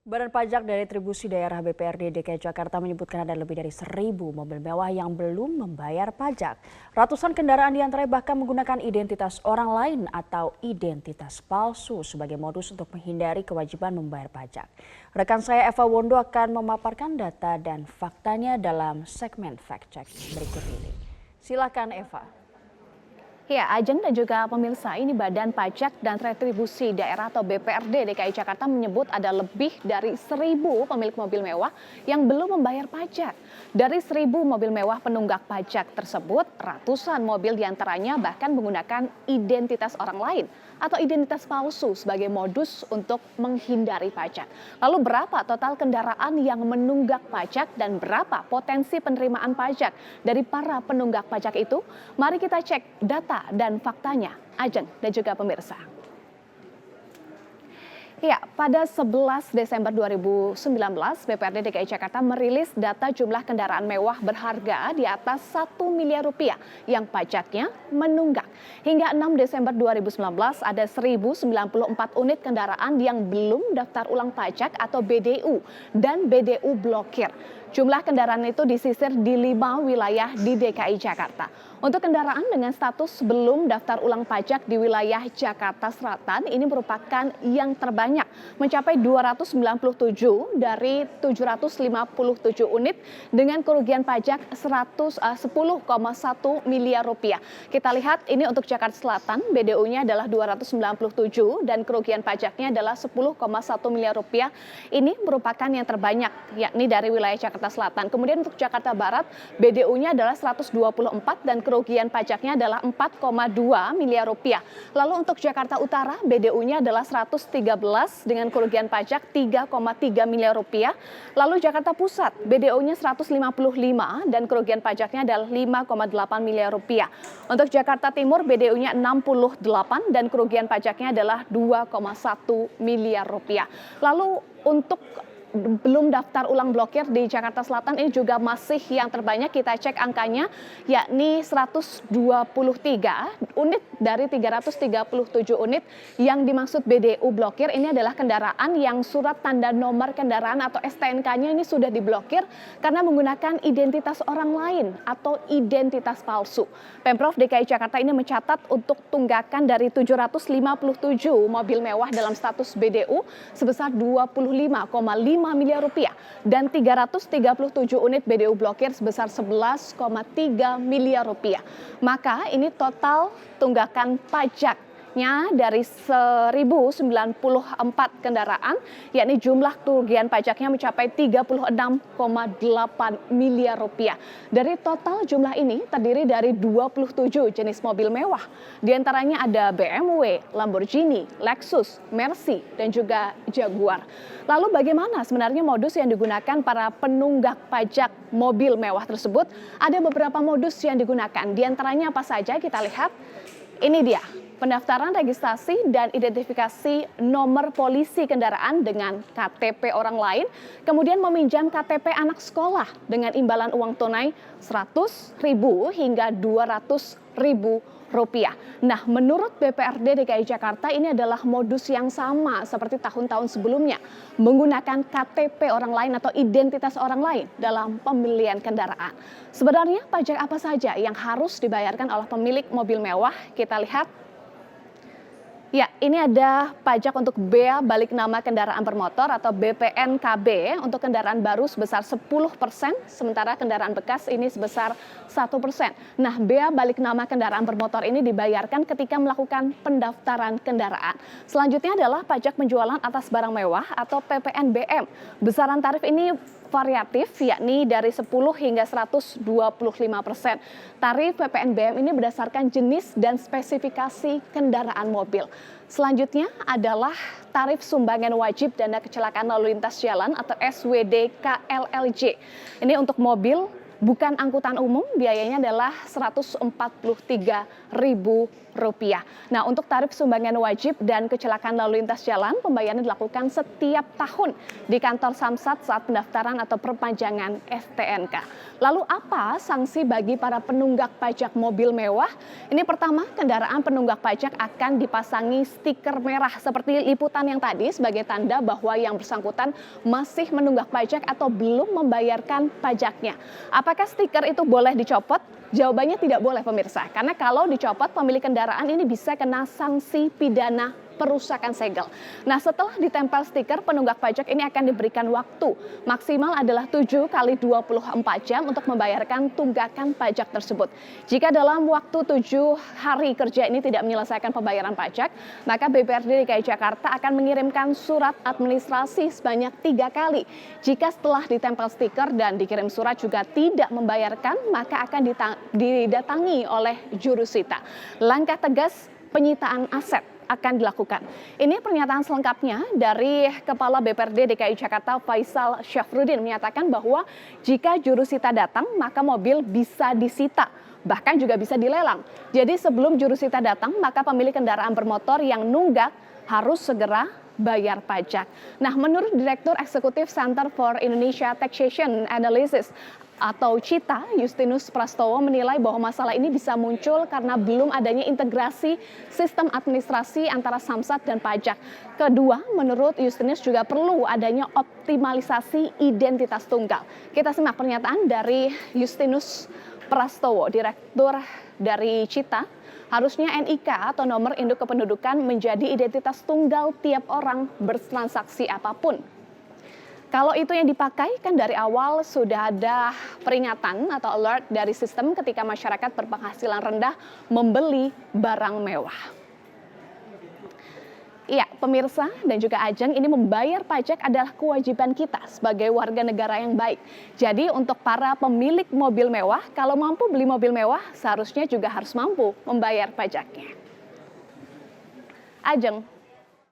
Badan Pajak dan Retribusi Daerah BPRD DKI Jakarta menyebutkan ada lebih dari 1.000 mobil mewah yang belum membayar pajak. Ratusan kendaraan diantaranya bahkan menggunakan identitas orang lain atau identitas palsu sebagai modus untuk menghindari kewajiban membayar pajak. Rekan saya Eva Wondo akan memaparkan data dan faktanya dalam segmen Fact Check berikut ini. Silakan Eva. Ya, Ajeng dan juga pemirsa, ini Badan Pajak dan Retribusi Daerah atau BPRD DKI Jakarta menyebut ada lebih dari 1.000 pemilik mobil mewah yang belum membayar pajak. Dari 1.000 mobil mewah penunggak pajak tersebut, ratusan mobil diantaranya bahkan menggunakan identitas orang lain atau identitas palsu sebagai modus untuk menghindari pajak. Lalu berapa total kendaraan yang menunggak pajak dan berapa potensi penerimaan pajak dari para penunggak pajak itu? Mari kita cek data dan faktanya, Ajeng dan juga pemirsa. Ya, pada 11 Desember 2019, BPRD DKI Jakarta merilis data jumlah kendaraan mewah berharga di atas 1 miliar rupiah yang pajaknya menunggak. Hingga 6 Desember 2019 ada 1.094 unit kendaraan yang belum daftar ulang pajak atau BDU dan BDU blokir. Jumlah kendaraan itu disisir di 5 wilayah di DKI Jakarta. Untuk kendaraan dengan status belum daftar ulang pajak di wilayah Jakarta Selatan ini merupakan yang terbanyak, mencapai 297 dari 757 unit dengan kerugian pajak 10,1 miliar rupiah. Kita lihat ini untuk Jakarta Selatan, BDU-nya adalah 297 dan kerugian pajaknya adalah 10,1 miliar rupiah. Ini merupakan yang terbanyak, yakni dari wilayah Jakarta Selatan. Kemudian untuk Jakarta Barat, BDU-nya adalah 124 dan kerugian pajaknya adalah 4,2 miliar rupiah. Lalu untuk Jakarta Utara, BDU-nya adalah 113 dengan kerugian pajak 3,3 miliar rupiah. Lalu Jakarta Pusat, BDU-nya 155 dan kerugian pajaknya adalah 5,8 miliar rupiah. Untuk Jakarta Timur, BDU-nya 68 dan kerugian pajaknya adalah 2,1 miliar rupiah. Lalu untuk belum daftar ulang blokir di Jakarta Selatan ini juga masih yang terbanyak, kita cek angkanya, yakni 123 unit dari 337 unit yang dimaksud BDU blokir. Ini adalah kendaraan yang surat tanda nomor kendaraan atau STNK-nya ini sudah diblokir karena menggunakan identitas orang lain atau identitas palsu. Pemprov DKI Jakarta ini mencatat untuk tunggakan dari 757 mobil mewah dalam status BDU sebesar 25,5 miliar rupiah dan 337 unit BDU blokir sebesar 11,3 miliar rupiah. Maka ini total tunggakan pajaknya dari 1.094 kendaraan, yakni jumlah kerugian pajaknya mencapai 36,8 miliar rupiah. Dari total jumlah ini terdiri dari 27 jenis mobil mewah. Di antaranya ada BMW, Lamborghini, Lexus, Mercy, dan juga Jaguar. Lalu bagaimana sebenarnya modus yang digunakan para penunggak pajak mobil mewah tersebut? Ada beberapa modus yang digunakan. Di antaranya apa saja? Kita lihat. Ini dia, pendaftaran registrasi dan identifikasi nomor polisi kendaraan dengan KTP orang lain, kemudian meminjam KTP anak sekolah dengan imbalan uang tunai 100.000 hingga 200.000 rupiah. Nah, menurut BPRD DKI Jakarta ini adalah modus yang sama seperti tahun-tahun sebelumnya, menggunakan KTP orang lain atau identitas orang lain dalam pembelian kendaraan. Sebenarnya pajak apa saja yang harus dibayarkan oleh pemilik mobil mewah? Kita lihat. Ya, ini ada pajak untuk bea balik nama kendaraan bermotor atau BPNKB untuk kendaraan baru sebesar 10%, sementara kendaraan bekas ini sebesar 1%. Nah, bea balik nama kendaraan bermotor ini dibayarkan ketika melakukan pendaftaran kendaraan. Selanjutnya adalah pajak penjualan atas barang mewah atau PPNBM. Besaran tarif ini variatif, yakni dari 10 hingga 125%. Tarif PPNBM ini berdasarkan jenis dan spesifikasi kendaraan mobil. Selanjutnya adalah tarif sumbangan wajib dana kecelakaan lalu lintas jalan atau SWD KLLJ. Ini untuk mobil bukan angkutan umum, biayanya adalah Rp143.000. rupiah. Nah, untuk tarif sumbangan wajib dan kecelakaan lalu lintas jalan, pembayaran dilakukan setiap tahun di kantor Samsat saat pendaftaran atau perpanjangan STNK. Lalu apa sanksi bagi para penunggak pajak mobil mewah? Ini pertama, kendaraan penunggak pajak akan dipasangi stiker merah seperti liputan yang tadi sebagai tanda bahwa yang bersangkutan masih menunggak pajak atau belum membayarkan pajaknya. Apakah stiker itu boleh dicopot? Jawabannya tidak boleh pemirsa, karena kalau dicopot pemilik kendaraan ini bisa kena sanksi pidana perusakan segel. Nah, setelah ditempel stiker, penunggak pajak ini akan diberikan waktu maksimal adalah 7 kali 24 jam untuk membayarkan tunggakan pajak tersebut. Jika dalam waktu 7 hari kerja ini tidak menyelesaikan pembayaran pajak, maka BPRD DKI Jakarta akan mengirimkan surat administrasi sebanyak 3 kali. Jika setelah ditempel stiker dan dikirim surat juga tidak membayarkan, maka akan didatangi oleh jurusita. Langkah tegas penyitaan aset akan dilakukan. Ini pernyataan selengkapnya dari Kepala BPRD DKI Jakarta Faisal Syafruddin menyatakan bahwa jika jurusita datang maka mobil bisa disita, bahkan juga bisa dilelang. Jadi sebelum jurusita datang maka pemilik kendaraan bermotor yang nunggak harus segera bayar pajak. Nah, menurut Direktur Eksekutif Center for Indonesia Taxation Analysis atau CITA, Justinus Prastowo menilai bahwa masalah ini bisa muncul karena belum adanya integrasi sistem administrasi antara Samsat dan pajak. Kedua, menurut Justinus juga perlu adanya optimalisasi identitas tunggal. Kita simak pernyataan dari Justinus Prastowo, Direktur dari CITA. Harusnya NIK atau nomor induk kependudukan menjadi identitas tunggal tiap orang bertransaksi apapun. Kalau itu yang dipakai, kan dari awal sudah ada peringatan atau alert dari sistem ketika masyarakat berpenghasilan rendah membeli barang mewah. Iya, pemirsa dan juga Ajeng, ini membayar pajak adalah kewajiban kita sebagai warga negara yang baik. Jadi untuk para pemilik mobil mewah, kalau mampu beli mobil mewah, seharusnya juga harus mampu membayar pajaknya. Ajeng.